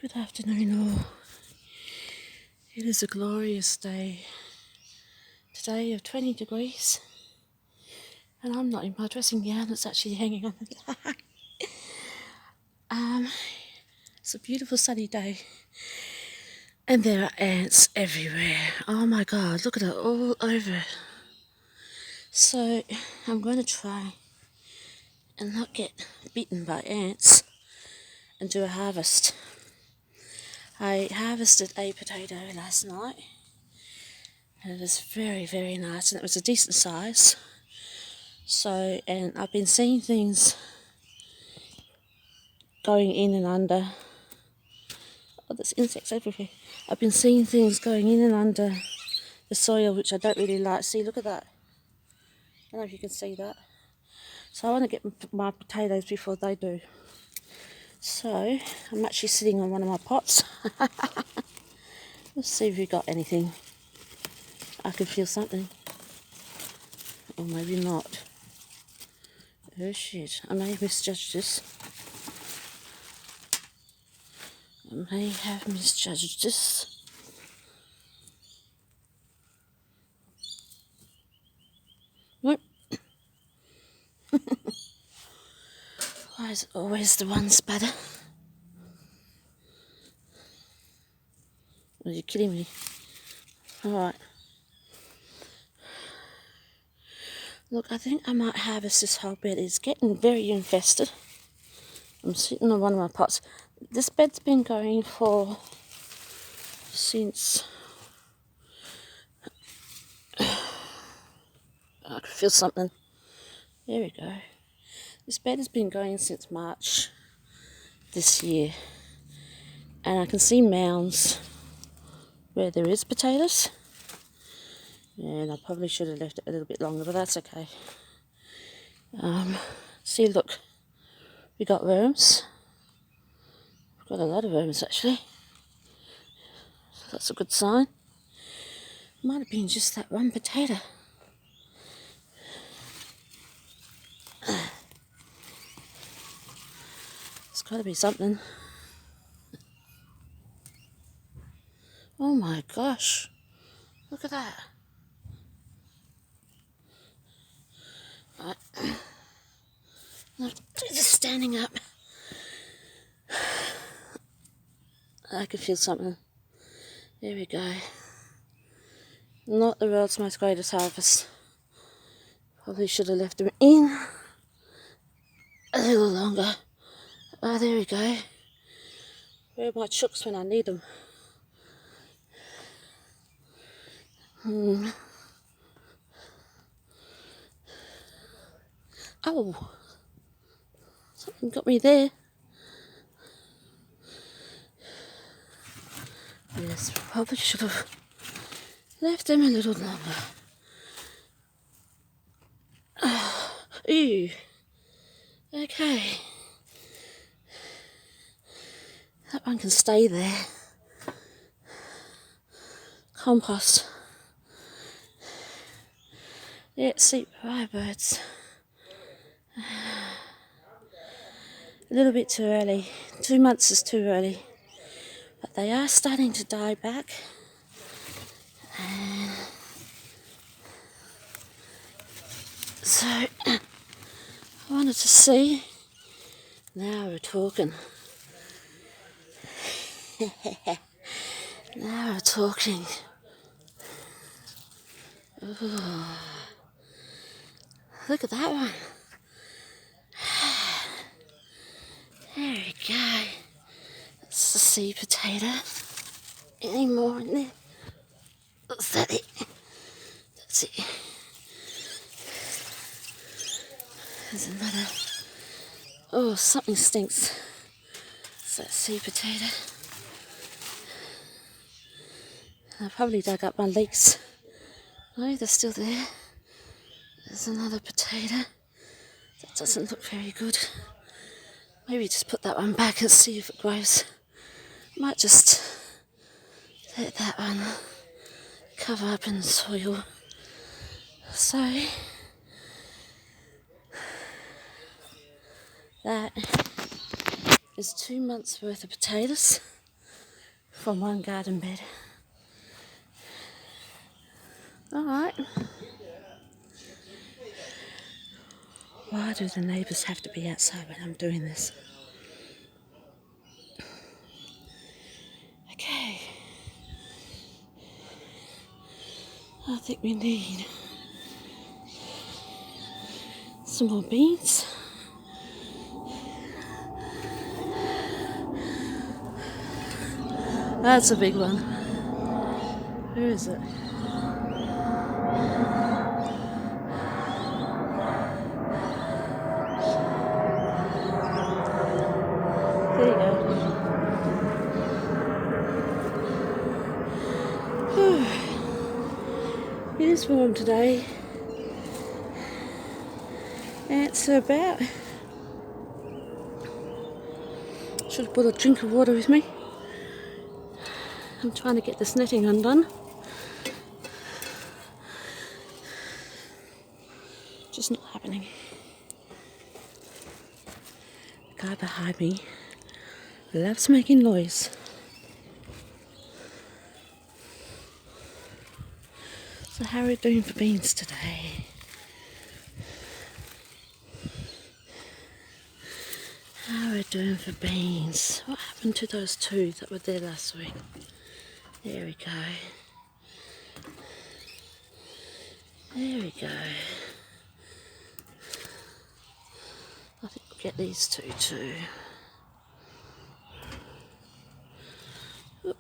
Good afternoon all. It is a glorious day. Today of 20 degrees and I'm not in my dressing gown, it's actually hanging on the line. It's a beautiful sunny day and there are ants everywhere. Oh my god, look at it all over. So I'm going to try and not get bitten by ants and do a harvest. I harvested a potato last night and it was very nice and it was a decent size. So, and I've been seeing things going in and under. Oh, there's insects everywhere. I've been seeing things going in and under the soil, which I don't really like. See, look at that. I don't know if you can see that. So I want to get my potatoes before they do. So I'm actually sitting on one of my pots. Let's see if we got anything. I can feel something. Or maybe not. Oh shit, I may have misjudged this. I may have misjudged this. Nope. Why is it always the one spatter? Are you kidding me? Alright. Look, I think I might harvest this whole bed. It's getting very infested. I'm sitting on one of my pots. This bed's been going for since I could feel something. There we go. This bed has been going since March this year. And I can see mounds where there is potatoes. And I probably should have left it a little bit longer, but that's okay. See, look, we got worms. We've got a lot of worms actually. So that's a good sign. Might have been just that one potato. It's got to be something. Oh my gosh, look at that. Right. I'm just standing up. I can feel something. There we go. Not the world's most greatest harvest. Probably should have left them in a little longer. Oh, there we go. Where are my chooks when I need them? Oh, something got me there. Yes, probably should have left them a little longer. Ew. Okay. That one can stay there. Compost. Let's see, bye birds. A little bit too early. 2 months is too early. But they are starting to die back. And so I wanted to see. Now we're talking. Now we're talking. Ooh. Look at that one. There we go. That's the seed potato. Any more in there? Is that it? That's it. There's another. Oh, something stinks. It's that seed potato. I probably dug up my leeks. No, they're still there. There's another potato. That doesn't look very good. Maybe just put that one back and see if it grows. Might just let that one cover up in the soil. So that is 2 months worth of potatoes. from one garden bed. Alright. Why do the neighbours have to be outside when I'm doing this? Okay. I think we need some more beans. That's a big one. Where is it? There you go. It is warm today. Ants are about. Should have brought a drink of water with me. I'm trying to get this netting undone. Just not happening. The guy behind me loves making noise. So how are we doing for beans today? How are we doing for beans? What happened to those two that were there last week? There we go. There we go. I think we'll get these two too. Oop.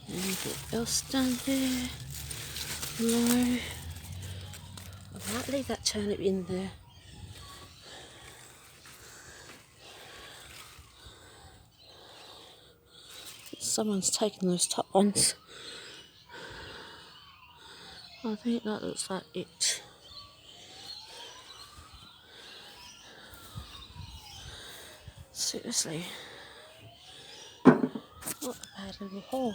Anything else down there? No. I might leave that turnip in there. Someone's taken those top ones. I think that looks like it. Seriously. What a bad little hole.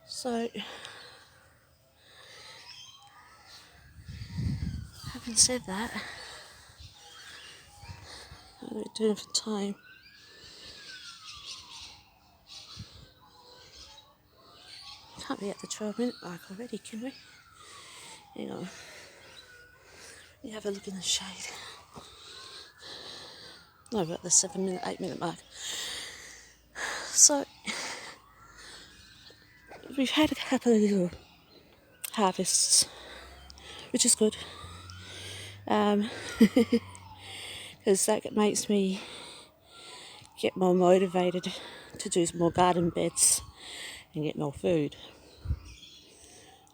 So, having said that, what are we doing for time? Can't be at the 12-minute mark already, can we? Hang on. You have a look in the shade. No, we're at the 7-minute, 8-minute mark. So, we've had a couple of little harvests, which is good. Because that makes me get more motivated to do more garden beds and get more food.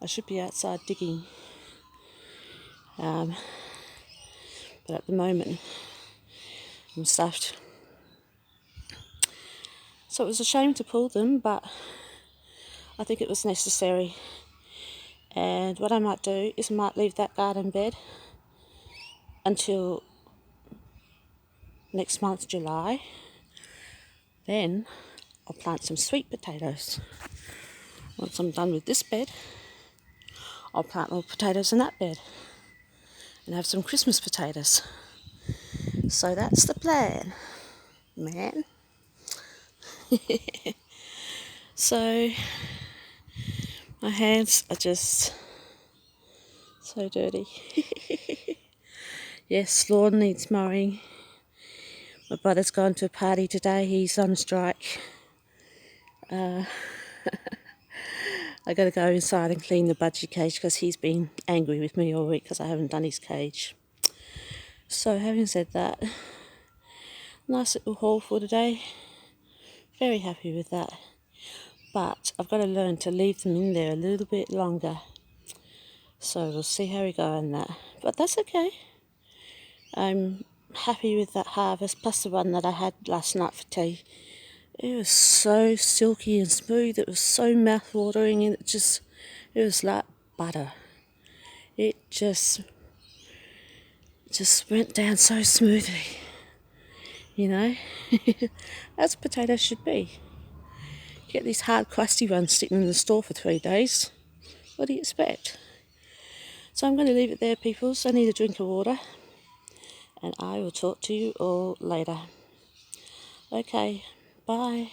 I should be outside digging, but at the moment I'm stuffed. So it was a shame to pull them, but I think it was necessary. And what I might do is I might leave that garden bed until next month, July. Then I'll plant some sweet potatoes. Once I'm done with this bed, I'll plant more potatoes in that bed and have some Christmas potatoes. So that's the plan, man. So my hands are just so dirty. Yes, lawn needs mowing. My brother's gone to a party today. He's on strike. I got to go inside and clean the budgie cage because he's been angry with me all week because I haven't done his cage. So having said that, nice little haul for today. Very happy with that. But I've got to learn to leave them in there a little bit longer. So we'll see how we go on that. But that's okay. I'm happy with that harvest, plus the one that I had last night for tea. It was so silky and smooth. It was so mouth-watering, and it was like butter. It just went down so smoothly, you know. As potatoes should be. Get these hard, crusty ones sitting in the store for 3 days. What do you expect? So I'm going to leave it there, peoples. I need a drink of water, and I will talk to you all later. Okay, bye.